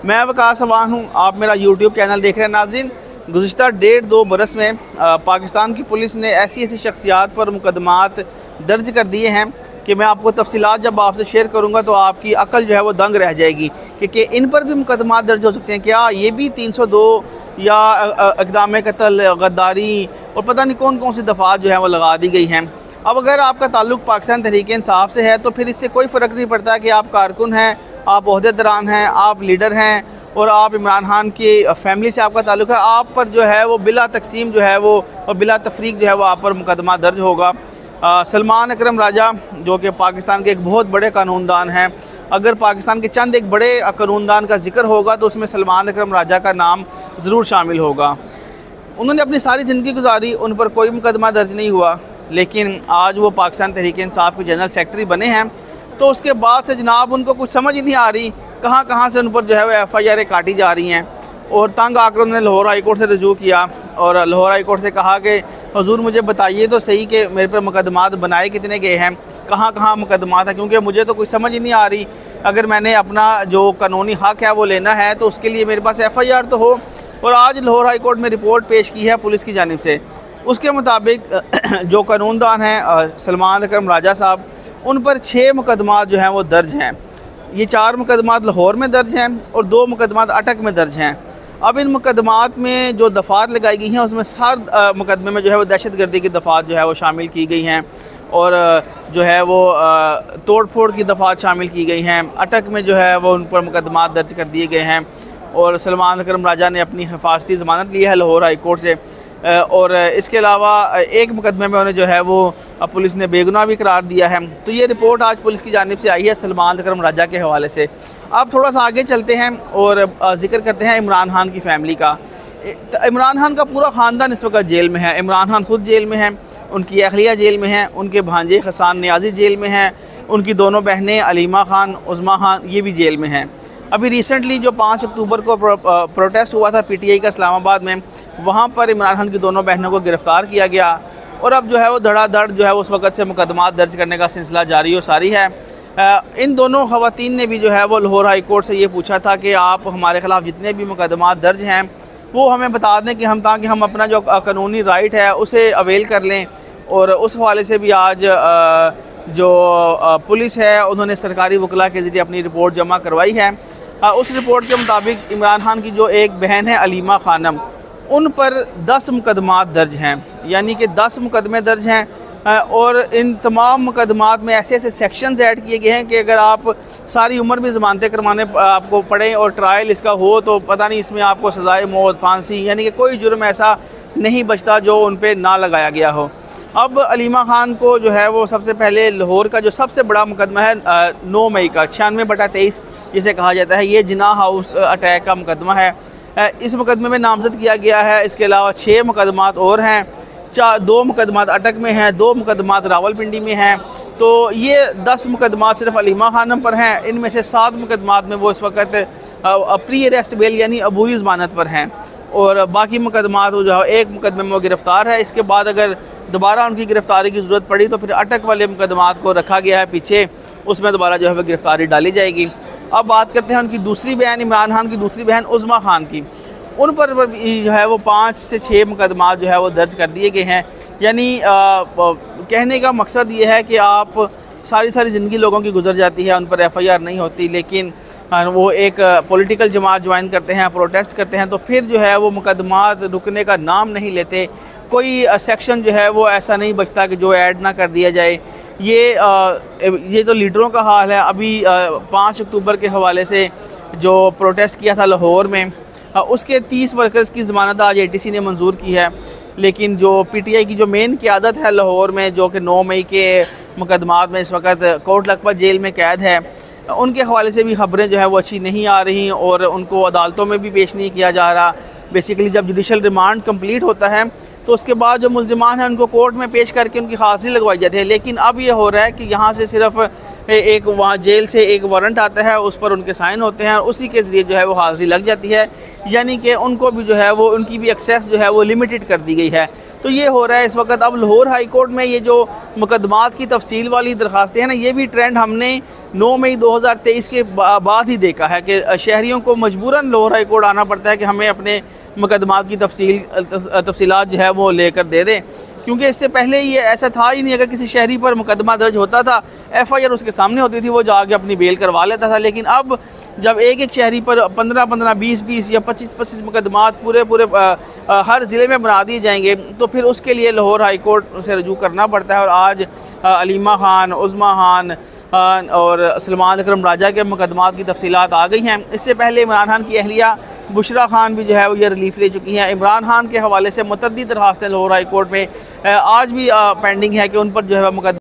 मैं वकास अवान हूँ, आप मेरा यूट्यूब चैनल देख रहे हैं। नाज़रीन, गुज़िश्ता 1.5-2 बरस में पाकिस्तान की पुलिस ने ऐसी ऐसी शख्सियात पर मुकदमात दर्ज कर दिए हैं कि मैं आपको तफसीलात जब आपसे शेयर करूँगा तो आपकी अकल जो है वो दंग रह जाएगी कि इन पर भी मुकदमात दर्ज हो सकते हैं। क्या ये भी 302 या इक़दाम कत्ल, गद्दारी और पता नहीं कौन कौन सी दफ़ात जो है वो लगा दी गई हैं। अब अगर आपका ताल्लुक़ पाकिस्तान तहरीक इंसाफ से है तो फिर इससे कोई फ़र्क नहीं पड़ता कि आप कारकुन हैं, आप ओहदेदारान हैं, आप लीडर हैं और आप इमरान खान की फैमिली से आपका ताल्लुक़ है, आप पर जो है वो बिला तकसीम जो है वो और बिला तफरीक जो है वो आप पर मुकदमा दर्ज होगा। सलमान अकरम राजा जो कि पाकिस्तान के एक बहुत बड़े कानूनदान हैं, अगर पाकिस्तान के चंद एक बड़े कानूनदान का जिक्र होगा तो उसमें सलमान अकरम राजा का नाम ज़रूर शामिल होगा। उन्होंने अपनी सारी ज़िंदगी गुजारी, उन पर कोई मुकदमा दर्ज नहीं हुआ, लेकिन आज वो पाकिस्तान तहरीक इंसाफ के जनरल सेक्रेटरी बने हैं। तो उसके बाद से जनाब उनको कुछ समझ ही नहीं आ रही, कहाँ कहाँ से उन पर जो है वो FIR काटी जा रही हैं। और तंग आकर उन्होंने लाहौर हाई कोर्ट से रजू किया और लाहौर हाई कोर्ट से कहा कि हुजूर मुझे बताइए तो सही कि मेरे पर मुकदमात बनाए कितने गए हैं, कहाँ कहाँ मुकदमात है, क्योंकि मुझे तो कुछ समझ ही नहीं आ रही। अगर मैंने अपना जो कानूनी हक़ है वो लेना है तो उसके लिए मेरे पास FIR तो हो। और आज लाहौर हाई कोर्ट में रिपोर्ट पेश की है पुलिस की जानिब से, उसके मुताबिक जो कानूनदान हैं सलमान अकरम राजा साहब, उन पर 6 मुकदमात जो हैं वो दर्ज हैं। ये 4 मुकदमात लाहौर में दर्ज हैं और 2 मुकदमात अटक में दर्ज हैं। अब इन मुकदमात में जो दफ़ात लगाई गई हैं उसमें हर मुकदमे में जो है वो दहशत गर्दी की दफ़ात जो है वो शामिल की गई हैं और जो है वो तोड़ फोड़ की दफ़ात शामिल की गई हैं। अटक में जो है वो उन पर मुकदमात दर्ज कर दिए गए हैं और सलमान अकरम राजा ने अपनी हिफाजती ज़मानत ली है लाहौर हाई कोर्ट से। और इसके अलावा एक मुकदमे में उन्हें जो है वो पुलिस ने बेगुनाह भी करार दिया है। तो ये रिपोर्ट आज पुलिस की जानिब से आई है सलमान अकरम राजा के हवाले से। अब थोड़ा सा आगे चलते हैं और जिक्र करते हैं इमरान खान की फ़ैमिली का। इमरान खान का पूरा ख़ानदान इस वक्त जेल में है। इमरान खान ख़ुद जेल में हैं, उनकी अहलिया जेल में हैं, उनके भांजे हसन नियाज़ी जेल में हैं, उनकी दोनों बहनें अलीमा खान, उज़मा खान ये भी जेल में हैं। अभी रिसेंटली जो 5 अक्टूबर को प्रोटेस्ट हुआ था PTI का इस्लामाबाद में, वहाँ पर इमरान खान की दोनों बहनों को गिरफ़्तार किया गया और अब जो है वो धड़ाधड़ जो है उस वक़्त से मुकदमात दर्ज करने का सिलसिला जारी और सारी है। इन दोनों ख़वातीन ने भी जो है वो लाहौर हाई कोर्ट से ये पूछा था कि आप हमारे ख़िलाफ़ जितने भी मुकदमात दर्ज हैं वो हमें बता दें कि हम ताकि हम अपना जो कानूनी राइट है उसे अवेल कर लें। और उस हवाले से भी आज जो पुलिस है उन्होंने सरकारी वकला के ज़रिए अपनी रिपोर्ट जमा करवाई है। उस रिपोर्ट के मुताबिक इमरान खान की जो एक बहन है अलीमा खानम, उन पर 10 मुकदमात दर्ज हैं, यानी कि 10 मुकदमे दर्ज हैं। और इन तमाम मुकदमात में ऐसे ऐसे सेक्शंस ऐड किए गए हैं कि अगर आप सारी उम्र भी ज़मानतें करवाने आपको पड़े और ट्रायल इसका हो तो पता नहीं इसमें आपको सज़ाए मौत, फांसी, यानी कि कोई जुर्म ऐसा नहीं बचता जो उन पर ना लगाया गया हो। अब अलीमा खान को जो है वो सबसे पहले लाहौर का जो सबसे बड़ा मुकदमा है 9 मई का 96/23 जिसे कहा जाता है, ये जिना हाउस अटैक का मुकदमा है। इस मुकदमे में नामजद किया गया है। इसके अलावा 6 मुकदमात और हैं, 2 मुकदमात अटक में हैं, 2 मुकदमात रावलपिंडी में हैं। तो ये 10 मुकदमात सिर्फ अलीमा खानम पर हैं। इनमें से 7 मुकदमात में वो इस वक्त प्री अरेस्ट बेल यानी अबूरी ज़मानत पर हैं और बाकी मुकदमात जो है एक मुकदमे में वो गिरफ़्तार है। इसके बाद अगर दोबारा उनकी गिरफ़्तारी की ज़रूरत पड़ी तो फिर अटक वाले मुकदमात को रखा गया है पीछे, उसमें दोबारा जो है वह गिरफ़्तारी डाली जाएगी। अब बात करते हैं उनकी दूसरी बहन, इमरान खान की दूसरी बहन उज़मा खान की। उन पर जो है वो 5 से 6 मुकदमात जो है वो दर्ज कर दिए गए हैं। यानी कहने का मकसद ये है कि आप सारी ज़िंदगी लोगों की गुजर जाती है, उन पर FIR नहीं होती, लेकिन वो एक पॉलिटिकल जमात ज्वाइन करते हैं, प्रोटेस्ट करते हैं तो फिर जो है वो मुकदमात रुकने का नाम नहीं लेते। कोई सेक्शन जो है वो ऐसा नहीं बचता कि जो ऐड ना कर दिया जाए। ये तो लीडरों का हाल है। अभी 5 अक्टूबर के हवाले से जो प्रोटेस्ट किया था लाहौर में, उसके 30 वर्कर्स की ज़मानत आज ATC ने मंजूर की है, लेकिन जो PTI की जो मेन क़यादत है लाहौर में, जो कि 9 मई के मुकदमात में इस वक्त कोट लखपत जेल में कैद है, उनके हवाले से भी खबरें जो है वो अच्छी नहीं आ रही और उनको अदालतों में भी पेश नहीं किया जा रहा। बेसिकली जब जुडिशल रिमांड कंप्लीट होता है तो उसके बाद जो मुल्ज़िमान हैं उनको कोर्ट में पेश करके उनकी हाज़िरी लगवाई जाती है। लेकिन अब ये हो रहा है कि यहाँ से सिर्फ एक वहाँ जेल से एक वारंट आता है, उस पर उनके साइन होते हैं और उसी के ज़रिए जो है वो हाज़िरी लग जाती है, यानी कि उनको भी जो है वो उनकी भी एक्सेस जो है वो लिमिटेड कर दी गई है। तो ये हो रहा है इस वक्त। अब लाहौर हाई कोर्ट में ये जो मुकदमात की तफसील वाली दरखास्तें हैं ना, ये भी ट्रेंड हमने 9 मई 2023 के बाद ही देखा है कि शहरियों को मजबूरन लाहौर हाई कोर्ट आना पड़ता है कि हमें अपने मुकदमात की तफसीलात जो है वो लेकर दे दें, क्योंकि इससे पहले ये ऐसा था ही नहीं। अगर किसी शहरी पर मुकदमा दर्ज होता था, FIR उसके सामने होती थी, वो जाके अपनी बेल करवा लेता था। लेकिन अब जब एक एक शहरी पर 15-15, 20-20 या 25-25 मुकदमात पूरे हर ज़िले में बना दिए जाएंगे, तो फिर उसके लिए लाहौर हाई कोर्ट से रजू करना पड़ता है। और आज अलीमा खान, उज़मा खान और सलमान अकरम राजा के मुकदमात की तफसीलात आ गई हैं। इससे पहले इमरान खान की अहलिया बुशरा खान भी जो है वो ये रिलीफ ले चुकी हैं। इमरान खान के हवाले से मुतअद्दिद दरखास्तें लाहौर हाई कोर्ट में आज भी पेंडिंग है कि उन पर जो है मुकदमा